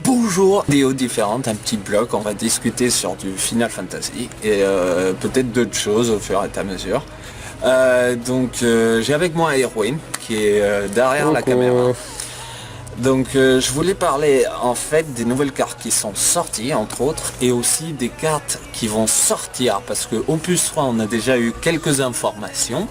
Bonjour, vidéo différente, un petit bloc, on va discuter sur du Final Fantasy et peut-être d'autres choses au fur et à mesure. J'ai avec moi Erwin qui est derrière la caméra. Donc je voulais parler en fait des nouvelles cartes qui sont sorties entre autres et aussi des cartes qui vont sortir parce que Opus 3 on a déjà eu quelques informations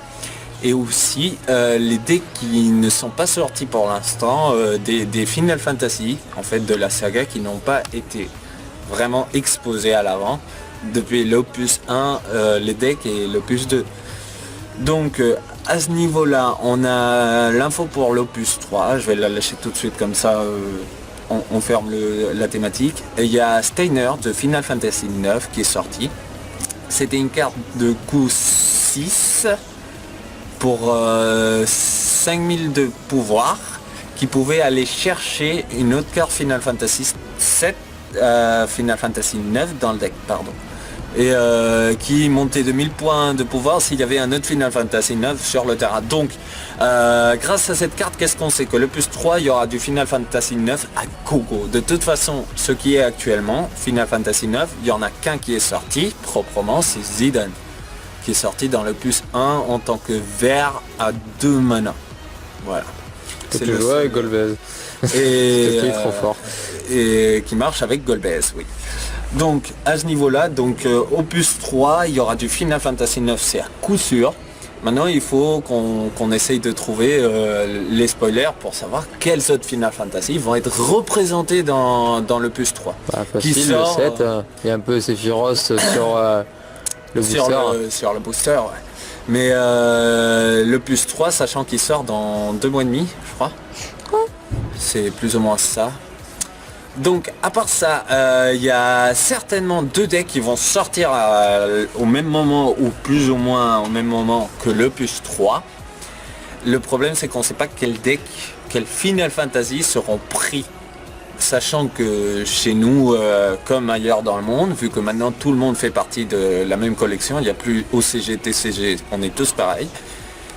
et aussi les decks qui ne sont pas sortis pour l'instant des Final Fantasy en fait de la saga qui n'ont pas été vraiment exposés à l'avant depuis l'Opus 1 les decks et l'Opus 2. Donc à ce niveau-là, on a l'info pour l'Opus 3, je vais la lâcher tout de suite comme ça, on ferme la thématique. Et il y a Steiner de Final Fantasy 9 qui est sorti. C'était une carte de coût 6 pour 5000 de pouvoir qui pouvait aller chercher une autre carte Final Fantasy 7, Final Fantasy 9 dans le deck, pardon. Et qui montait de 1000 points de pouvoir s'il y avait un autre Final Fantasy 9 sur le terrain. Donc grâce à cette carte, qu'est-ce qu'on sait? Que le plus 3, il y aura du Final Fantasy 9 à gogo. De toute façon, ce qui est actuellement Final Fantasy 9, il n'y en a qu'un qui est sorti proprement, c'est Zidane, qui est sorti dans le plus 1 en tant que vert à 2 mana. Voilà. C'est le joueur avec Golbez. Et qui est trop fort. Et qui marche avec Golbez, oui. Donc à ce niveau-là, Opus 3, il y aura du Final Fantasy 9, c'est à coup sûr. Maintenant il faut qu'on essaye de trouver les spoilers pour savoir quels autres Final Fantasy vont être représentés dans l'Opus 3. Facile, qui sort, le 7, il y a un peu Sephiroth sur le booster. Sur le booster, ouais. Mais l'Opus 3, sachant qu'il sort dans 2 mois et demi, je crois. C'est plus ou moins ça. Donc à part ça, il y a certainement 2 decks qui vont sortir au même moment ou plus ou moins au même moment que l'Opus 3. Le problème c'est qu'on ne sait pas quel deck, quel Final Fantasy seront pris. Sachant que chez nous, comme ailleurs dans le monde, vu que maintenant tout le monde fait partie de la même collection, il n'y a plus OCG, TCG, on est tous pareils.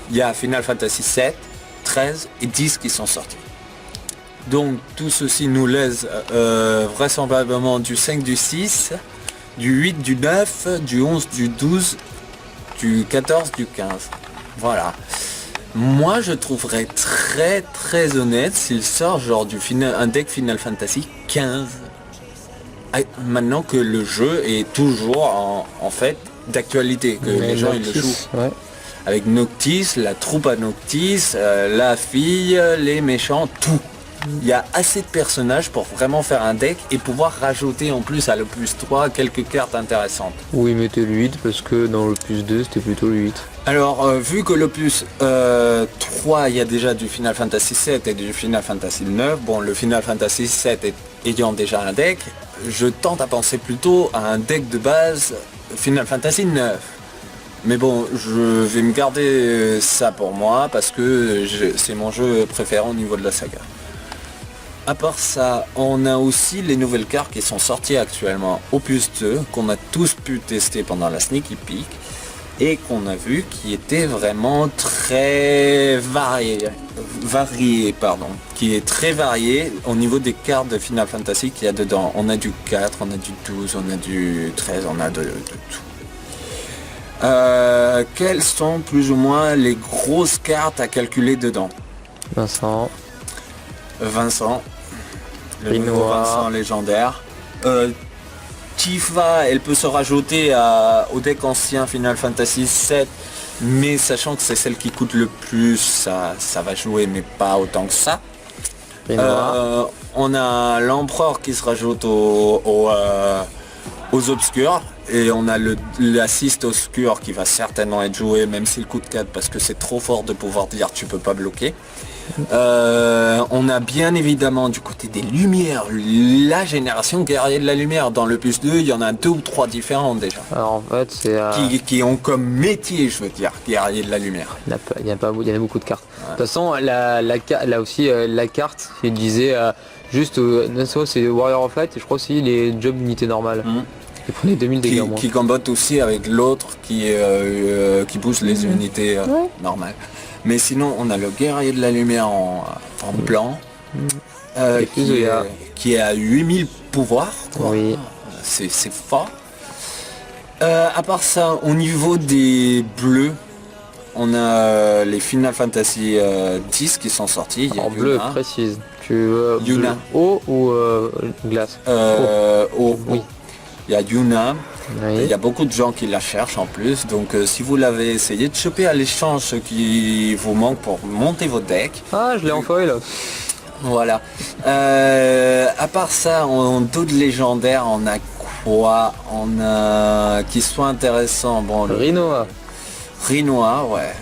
Il y a Final Fantasy 7, 13 et 10 qui sont sortis. Donc tout ceci nous laisse vraisemblablement du 5, du 6, du 8, du 9, du 11, du 12, du 14, du 15. Voilà. Moi je trouverais très honnête s'il sort genre un deck Final Fantasy 15. Maintenant que le jeu est toujours en fait d'actualité, que les gens ils le jouent. Ouais. Avec Noctis, la troupe à Noctis, la fille, les méchants, tout. Il y a assez de personnages pour vraiment faire un deck et pouvoir rajouter en plus à l'Opus 3 quelques cartes intéressantes. Oui, mettez le 8 parce que dans l'Opus 2 c'était plutôt le 8. Alors vu que l'Opus 3 il y a déjà du Final Fantasy 7 et du Final Fantasy 9, bon le Final Fantasy 7 ayant déjà un deck, je tente à penser plutôt à un deck de base Final Fantasy 9. Mais bon, je vais me garder ça pour moi parce que c'est mon jeu préféré au niveau de la saga. À part ça, on a aussi les nouvelles cartes qui sont sorties actuellement Opus 2, qu'on a tous pu tester pendant la Sneaky Peek, et qu'on a vu qui était vraiment très varié, qui est très varié au niveau des cartes de Final Fantasy qu'il y a dedans. On a du 4, on a du 12, on a du 13, on a de tout. Quelles sont plus ou moins les grosses cartes à calculer dedans? Vincent, le nouveau Vincent légendaire. Tifa, elle peut se rajouter au deck ancien Final Fantasy 7, mais sachant que c'est celle qui coûte le plus, ça va jouer, mais pas autant que ça. On a l'empereur qui se rajoute aux obscurs, et on a l'assist obscur qui va certainement être joué, même s'il coûte 4 parce que c'est trop fort de pouvoir dire tu peux pas bloquer. On a bien évidemment du côté des lumières la génération guerrier de la lumière. Dans l'Opus 2 il y en a 2 ou 3 différentes déjà. Alors en fait c'est qui ont comme métier, je veux dire, guerrier de la lumière. Il y en a beaucoup de cartes. Ouais. De toute façon là aussi la carte il disait juste c'est Warrior of Light et je crois aussi les jobs unités normales. Ils prenaient 2000 dégâts moins. Qui combattent aussi avec l'autre qui pousse les unités normales. Mais sinon on a le guerrier de la lumière en blanc, qui est à 8000 pouvoirs. Quoi. Oui. C'est fort. À part ça, au niveau des bleus, on a les Final Fantasy 10 qui sont sortis. Il y a En bleu, Yuna. précise. Tu veux Yuna. eau ou glace? Oui. Il y a Yuna. Oui. Il y a beaucoup de gens qui la cherchent en plus. Donc si vous l'avez essayé de choper à l'échange ce qui vous manque pour monter votre deck. Ah, je l'ai en feuille là. Voilà. À part ça, en d'autres légendaires, on a quoi? On a qui sont intéressants. Bon, le Rinoa. Rinoa, ouais.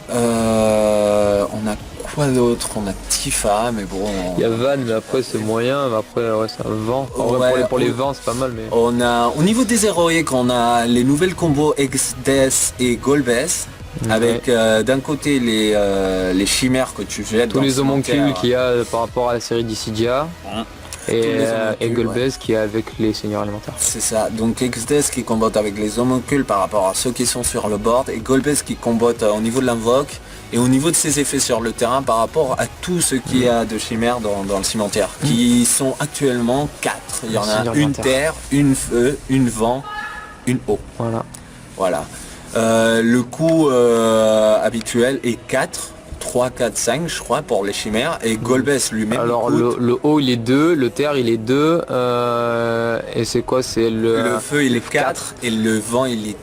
On a quoi d'autre? On a Tifa, mais bon. Il y a Van, mais après c'est moyen, mais après ouais, c'est un vent. En vrai, Ouais, pour les vents c'est pas mal, mais. On a au niveau des héroïques, on a les nouvelles combos Exdes et Golbez. Avec d'un côté les chimères que tu jettes. Tous dans les le homoncules cimetière. qu'il y a par rapport à la série Dissidia. Et les homoncules, Golbez qui est avec les seigneurs élémentaires. C'est ça, donc Exdes qui combatte avec les homoncules par rapport à ceux qui sont sur le board et Golbez qui combatte au niveau de l'invoque et au niveau de ses effets sur le terrain par rapport à tout ce qu'il y a de chimères dans le cimetière, qui sont actuellement 4. Il y en a une terre, une feu, une vent, une eau. Voilà. Le coût habituel est 4. 3, 4, 5 je crois pour les chimères et Golbez lui-même. Alors le haut il est 2, le terre il est 2 et c'est quoi? C'est le feu il est 4 et le vent il est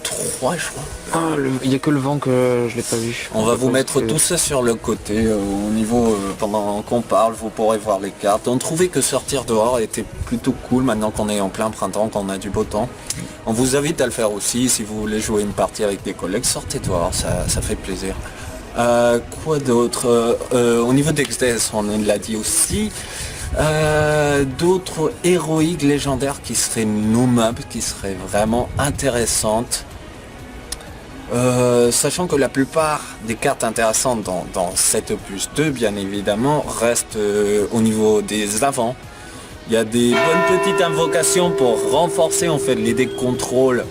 3 je crois. Ah, il n'y a que le vent que je l'ai pas vu. On va vous mettre tout ça sur le côté au niveau pendant qu'on parle vous pourrez voir les cartes. On trouvait que sortir dehors était plutôt cool maintenant qu'on est en plein printemps, qu'on a du beau temps. On vous invite à le faire aussi si vous voulez jouer une partie avec des collègues, sortez dehors, ça fait plaisir. Quoi d'autre? Au niveau d'Exdes, on l'a dit aussi. D'autres héroïques légendaires qui seraient nommables, qui seraient vraiment intéressantes. Sachant que la plupart des cartes intéressantes dans cet opus 2, bien évidemment, restent au niveau des avants. Il y a des bonnes petites invocations pour renforcer en fait les decks contrôle.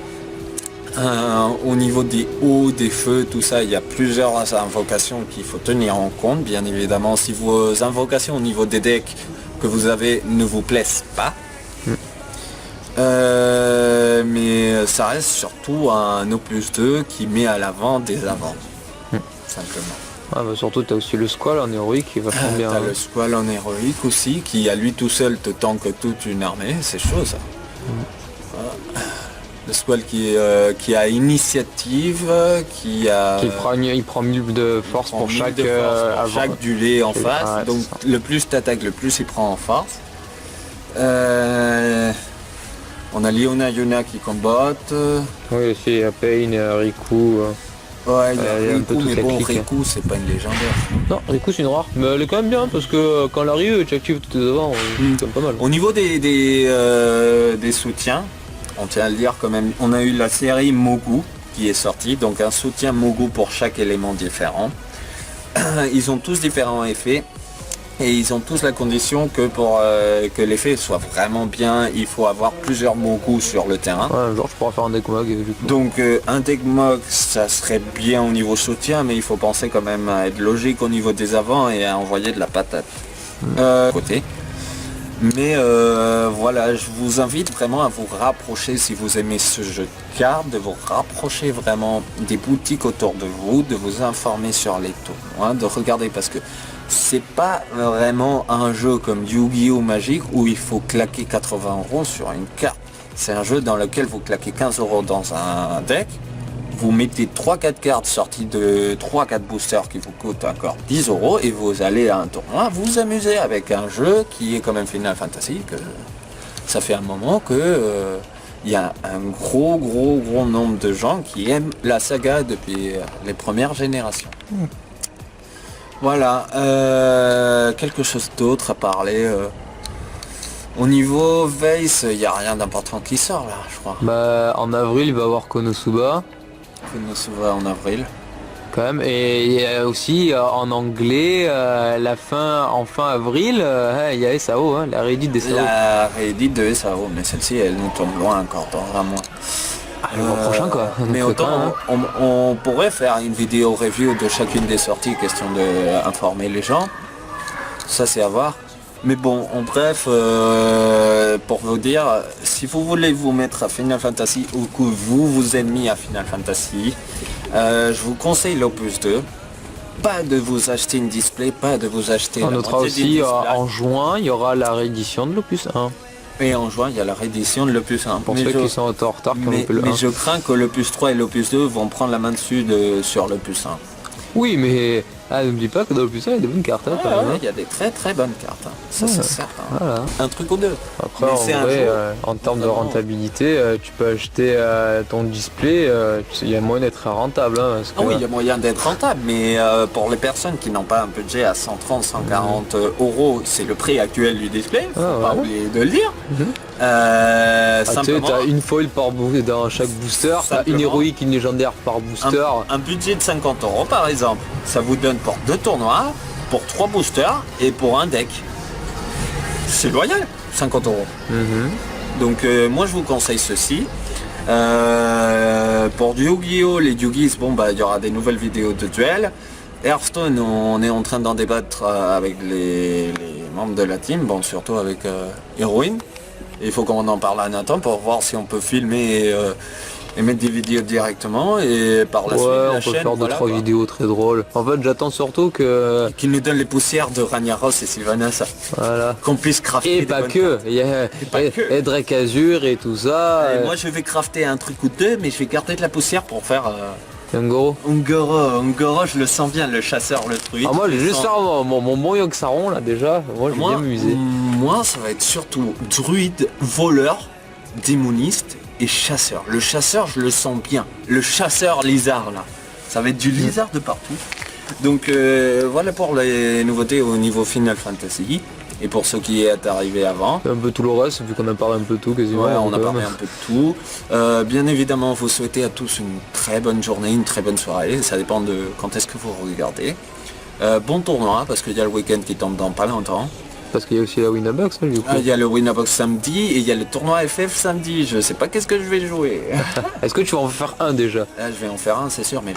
Au niveau des hauts, des feux, tout ça, il y a plusieurs invocations qu'il faut tenir en compte. Bien évidemment, si vos invocations au niveau des decks que vous avez ne vous plaisent pas. Mais ça reste surtout un opus 2 qui met à l'avant des avants. Simplement. Ah bah surtout t'as aussi le Squall en héroïque qui va faire bien. T'as le Squall en héroïque aussi, qui à lui tout seul te tank toute une armée, c'est chaud ça. Le Squall qui a initiative, il prend 1000 de force pour chaque duelé en face. Ouais, donc le plus t'attaques, le plus il prend en force. On a Leona Yuna qui combatte. Oui aussi, il y a Pain, Riku. Ouais, il y a Riku, mais bon, clique. Riku c'est pas une légendaire. Non, Riku c'est une rare, mais elle est quand même bien parce que quand elle arrive, tu actives tout tes avant, c'est quand même pas mal. Au niveau des soutiens, on tient à le dire quand même, on a eu la série Mogu qui est sortie, donc un soutien Mogu pour chaque élément différent. Ils ont tous différents effets et ils ont tous la condition que pour que l'effet soit vraiment bien, il faut avoir plusieurs Mogu sur le terrain. Ouais, genre je pourrais faire un deck mog du coup. Donc un deck mog ça serait bien au niveau soutien, mais il faut penser quand même à être logique au niveau des avants et à envoyer de la patate. Côté. Mais voilà, je vous invite vraiment à vous rapprocher, si vous aimez ce jeu de cartes, de vous rapprocher vraiment des boutiques autour de vous, de vous informer sur les tournois, de regarder parce que c'est pas vraiment un jeu comme Yu-Gi-Oh! Magique où il faut claquer 80 € sur une carte. C'est un jeu dans lequel vous claquez 15 € dans un deck, vous mettez 3-4 cartes sorties de 3-4 boosters qui vous coûtent encore 10 € et vous allez à un tournoi, vous amusez avec un jeu qui est quand même Final Fantasy, que ça fait un moment que il y a un gros nombre de gens qui aiment la saga depuis les premières générations. Voilà, quelque chose d'autre à parler. Au niveau Vase, il n'y a rien d'important qui sort là, je crois. Bah en avril il va y avoir Konosuba. Konosuba en avril. Quand même, et il y a aussi en anglais en fin avril, il y a SAO, hein, la réédite des SAO. La réédite de SAO, mais celle-ci elle nous tombe loin encore dans un mois. Le mois prochain quoi. Mais donc, autant on pourrait faire une vidéo review de chacune des sorties, question d'informer les gens. Ça c'est à voir. Mais bon, en bref, pour vous dire, si vous voulez vous mettre à Final Fantasy ou que vous êtes mis à Final Fantasy, je vous conseille l'Opus 2. Pas de vous acheter une display, pas de vous acheter On la notera moitié d'une aussi display. en juin, il y aura la réédition de l'Opus 1. Et en juin, il y a la réédition de l'Opus 1. Pour ceux qui sont en retard comme mais, le 1. mais je crains que l'Opus 3 et l'Opus 2 vont prendre la main dessus sur l'Opus 1. Oui, mais n'oublie pas que dans l'Opus 1, il y a des bonnes cartes. Hein, quand même, hein. Il y a des très très bonnes cartes. Hein. Ça c'est certain. Voilà. Un truc ou deux. Après, Mais en c'est un vrai, jeu, en termes de vraiment. rentabilité, tu peux acheter ton display, il y a moyen d'être rentable. Hein, parce que, Ah oui, il y a moyen d'être rentable, mais pour les personnes qui n'ont pas un budget à 130, 140 euros, c'est le prix actuel du display, faut pas ouais. oublier de le dire. tu sais, Simplement, t'as une foil dans chaque booster, t'as une Simplement. héroïque, une légendaire par booster. un budget de 50 euros par exemple, ça vous donne pour 2 tournois, pour 3 boosters et pour un deck. C'est loyal, 50 euros. Donc moi je vous conseille ceci. Pour du Yu-Gi-Oh! Les Yu-Gis, bon bah il y aura des nouvelles vidéos de duel. Hearthstone, on est en train d'en débattre avec les membres de la team, bon surtout avec Heroine. Il faut qu'on en parle à Nathan pour voir si on peut filmer et mettre des vidéos directement et par la suite la On peut chaîne, faire voilà, 2-3 quoi. vidéos très drôles. En fait, j'attends surtout que... Qui nous donne les poussières de Ragnaros et Sylvanas, Voilà. qu'on puisse crafter Et des pas bonnes que, cartes. il y a pas que. et Drake Azur et tout ça. Et moi je vais crafter un truc ou deux, mais je vais garder de la poussière pour faire Ungoro. Ungoro, je le sens bien, le chasseur, le truc. Ah, moi, je vais juste sens- faire mon bon Yogg-Saron là déjà. Moi, je vais Moi, bien m'amuser. moi, ça va être surtout druide, voleur, démoniste et chasseur. Le chasseur, je le sens bien. Le chasseur lézard, là. Ça va être du lézard de partout. Donc, voilà pour les nouveautés au niveau Final Fantasy. Et pour ceux qui est arrivé avant. Un peu tout le reste, vu qu'on a parlé un peu de tout quasiment. Ouais, on a donc, parlé un peu de tout. Bien évidemment, vous souhaitez à tous une très bonne journée, une très bonne soirée. Ça dépend de quand est-ce que vous regardez. Bon tournoi, parce qu'il y a le week-end qui tombe dans pas longtemps. Parce qu'il y a aussi la Winamax, hein, du coup. Il y a le Winamax samedi et il y a le tournoi FF samedi. Je sais pas qu'est-ce que je vais jouer. Est-ce que tu vas en faire un déjà? Là, je vais en faire un, c'est sûr, mais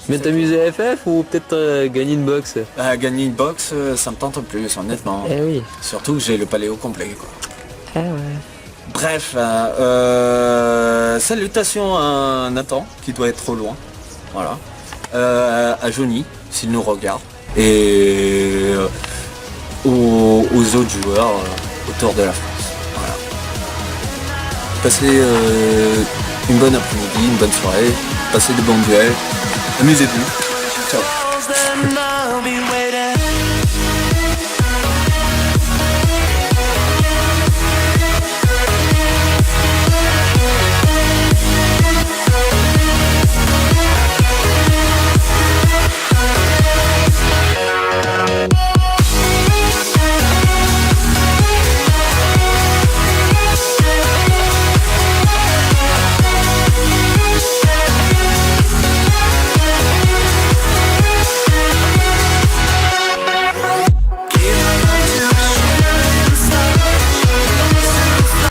Mais t'amuser à FF ou peut-être gagner une box? gagner une box, ça me tente plus, honnêtement. Eh oui. Surtout que j'ai le paléo complet, quoi. Ah ouais. Bref, salutations à Nathan, qui doit être trop loin. Voilà. À Johnny, s'il nous regarde. Et aux autres joueurs autour de la France. Voilà. Passez une bonne après-midi, une bonne soirée. Passez de bons duels. Amusez-vous. Ciao.